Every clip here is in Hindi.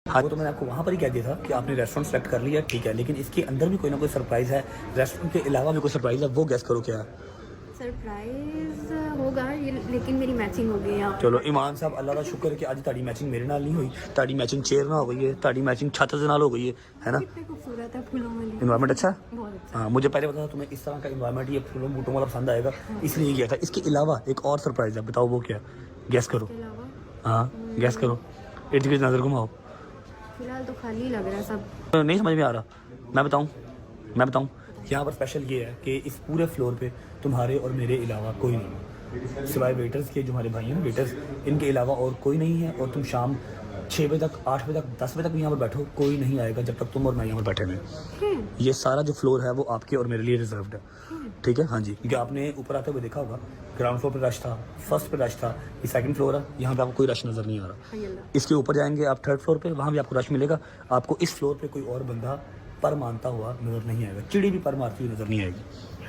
हाँ, वो तो मैंने आपको वहाँ पर ही कह दिया था कि आपने रेस्टोरेंट सेलेक्ट कर लिया, ठीक है, लेकिन इसके अंदर भी कोई ना कोई सरप्राइज़ है, रेस्टोरेंट के अलावा भी कोई सरप्राइज़ है, वो गेस करो क्या है। सरप्राइज होगा ये, लेकिन मेरी मैचिंग हो गई यहाँ। चलो ईमान साहब, अल्लाह का शुक्र है कि आज ताड़ी मैचिंग मेरे नाल नहीं हुई, ताड़ी मैचिंग चेयर ना हो गई है, ताड़ी मैचिंग छत से नाल हो गई है ना। कितने खूबसूरत है फूलों वाली। इन्वायरमेंट अच्छा है? बहुत अच्छा। हाँ, मुझे पहले पता था तुम्हें इस तरह का इन्वायरमेंट ये फूलों बूटों वाला पसंद आएगा, इसलिए किया था। इसके अलावा एक और सरप्राइज़ है, बताओ वो क्या है, गैस करो। इसके अलावा हाँ गैस करो, इर्द गिर्द नज़र घुमाओ। फिलहाल तो खाली लग रहा है सब। नहीं समझ में आ रहा, मैं बताऊँ यहाँ पर स्पेशल ये है कि इस पूरे फ्लोर पे तुम्हारे और मेरे अलावा कोई नहीं, सिवाय वेटर्स के, जो हमारे भाई हैं वेटर्स, इनके अलावा और कोई नहीं है। और तुम शाम 6 बजे तक, 8 बजे तक, 10 बजे तक भी यहाँ पर बैठो, कोई नहीं आएगा जब तक तुम और मैं यहाँ पर बैठे हैं। ये सारा जो फ्लोर है वो आपके और मेरे लिए रिजर्व्ड है, ठीक है। हाँ जी, क्योंकि आपने ऊपर आते हुए देखा होगा, ग्राउंड फ्लोर पर रश था, फर्स्ट पे रश था, ये सेकंड फ्लोर है, यहाँ पे आपको कोई रश नज़र नहीं आ रहा। इसके ऊपर जाएंगे आप थर्ड फ्लोर पे, वहाँ भी आपको रश मिलेगा। आपको इस फ्लोर पे कोई और बंदा पर मानता हुआ नज़र नहीं आएगा, चिड़ी भी पर मारती हुई नज़र नहीं आएगी,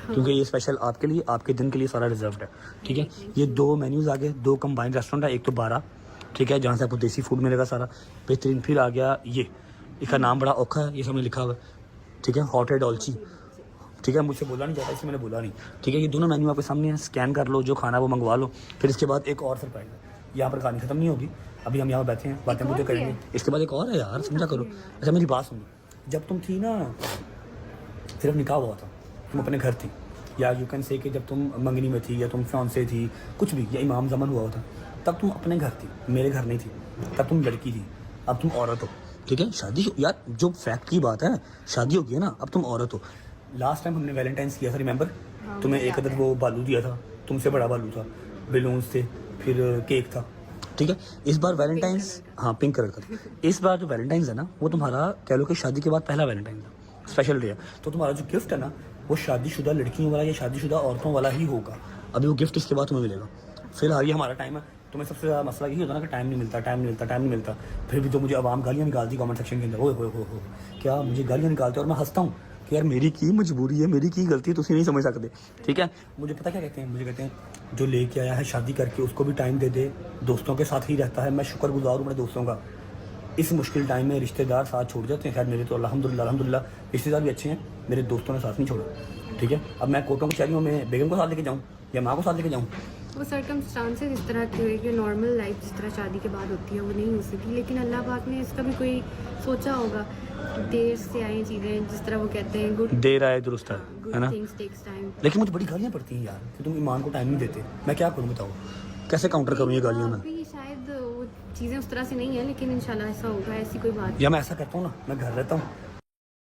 क्योंकि ये स्पेशल आपके लिए, आपके दिन के लिए सारा रिजर्व्ड है, ठीक है। ये 2 मेन्यूज़ आ गए, 2 कंबाइंड रेस्टोरेंट है, एक तो 12, ठीक है, जहाँ से आपको देसी फूड मिलेगा सारा बेहतरीन। फिर आ गया ये, इसका नाम बड़ा औखा है, ये सामने लिखा हुआ है, ठीक है, हॉट एंड डॉल्ची, ठीक है, मुझसे बोला नहीं जाता इसलिए मैंने बोला नहीं, ठीक है। ये दोनों मेन्यू आपके सामने है, स्कैन कर लो, जो खाना वो मंगवा लो। फिर इसके बाद एक और सरप्राइज है, यहाँ पर कहानी खत्म नहीं होगी, अभी हम यहाँ बैठे हैं, बातें मुझे करेंगे, इसके बाद एक और है यार, समझा करो। अच्छा मेरी बात सुनो, जब तुम थी ना, सिर्फ निकाह हुआ था, तुम अपने घर थी, या यू कैन से कि जब तुम मंगनी में थी, या तुम फियांसे थी, कुछ भी, या इमाम ज़मन हुआ था, तब तुम अपने घर थी, मेरे घर नहीं थी, तब तुम लड़की थी, अब तुम औरत हो, ठीक है। शादी यार, जो फैक्ट की बात है, शादी हो गई है ना, अब तुम औरत हो। लास्ट टाइम हमने वैलेंटाइंस किया था, रिमेंबर, तुम्हें एक अदर वो बालू दिया था, तुमसे बड़ा बालू था, बेलून्स थे, फिर केक था, ठीक है। इस बार वैलेंटाइंस, हाँ पिंक कलर का, इस बार जो वैलेंटाइंस है ना, वो तुम्हारा कह लो कि शादी के बाद पहला वैलेंटाइंस है, स्पेशल डे है। तो तुम्हारा जो गिफ्ट है ना, वो शादीशुदा लड़कियों वाला या शादीशुदा औरतों वाला ही होगा। अभी वो गिफ्ट इसके बाद तुम्हें मिलेगा। फिलहाल ये हमारा टाइम है, तुम्हें सबसे ज़्यादा मसला यही होता है ना कि टाइम नहीं मिलता। फिर भी जो मुझे आवाम गालियाँ निकालती कमेंट सेक्शन के अंदर, हो क्या मुझे गालियाँ निकालते, और मैं हंसता हूँ कि यार मेरी की मजबूरी है, मेरी की गलती है, तुम नहीं समझ सकते, ठीक है। मुझे पता क्या कहते हैं, मुझे कहते हैं जो लेके आया है शादी करके उसको भी टाइम दे दे, दोस्तों के साथ ही रहता है। मैं शुक्रगुजार हूँ मेरे दोस्तों का, इस मुश्किल टाइम में रिश्तेदार साथ छोड़ जाते हैं। खैर मेरे तो अल्हम्दुलिल्लाह रिश्तेदार भी अच्छे हैं, मेरे दोस्तों ने साथ नहीं छोड़ा, ठीक है। अब मैं कोटों की चारियों में बेगम को साथ लेके जाऊँ या माँ को साथ लेके जाऊँ, वो सर्कमस्टांसेस इस तरह की हुई कि नॉर्मल लाइफ जिस तरह शादी के बाद होती है वो नहीं हो सकी, लेकिन अल्लाह पाक ने इसका भी कोई सोचा होगा कि देर से आई चीज़ें, जिस तरह वो कहते हैं गुड देर आए दुरुस्त है ना। Things takes time. लेकिन मुझे बड़ी गालियाँ पड़ती हैं यार कि तुम ईमान को टाइम नहीं देते, मैं क्या करूँ बताओ, कैसे काउंटर करूँ ये गालियाँ मैं। अभी शायद वो चीज़ें उस तरह से नहीं है, लेकिन इंशाल्लाह ऐसा होगा, ऐसी कोई बात या मैं ऐसा करता हूँ ना, मैं घर रहता हूँ,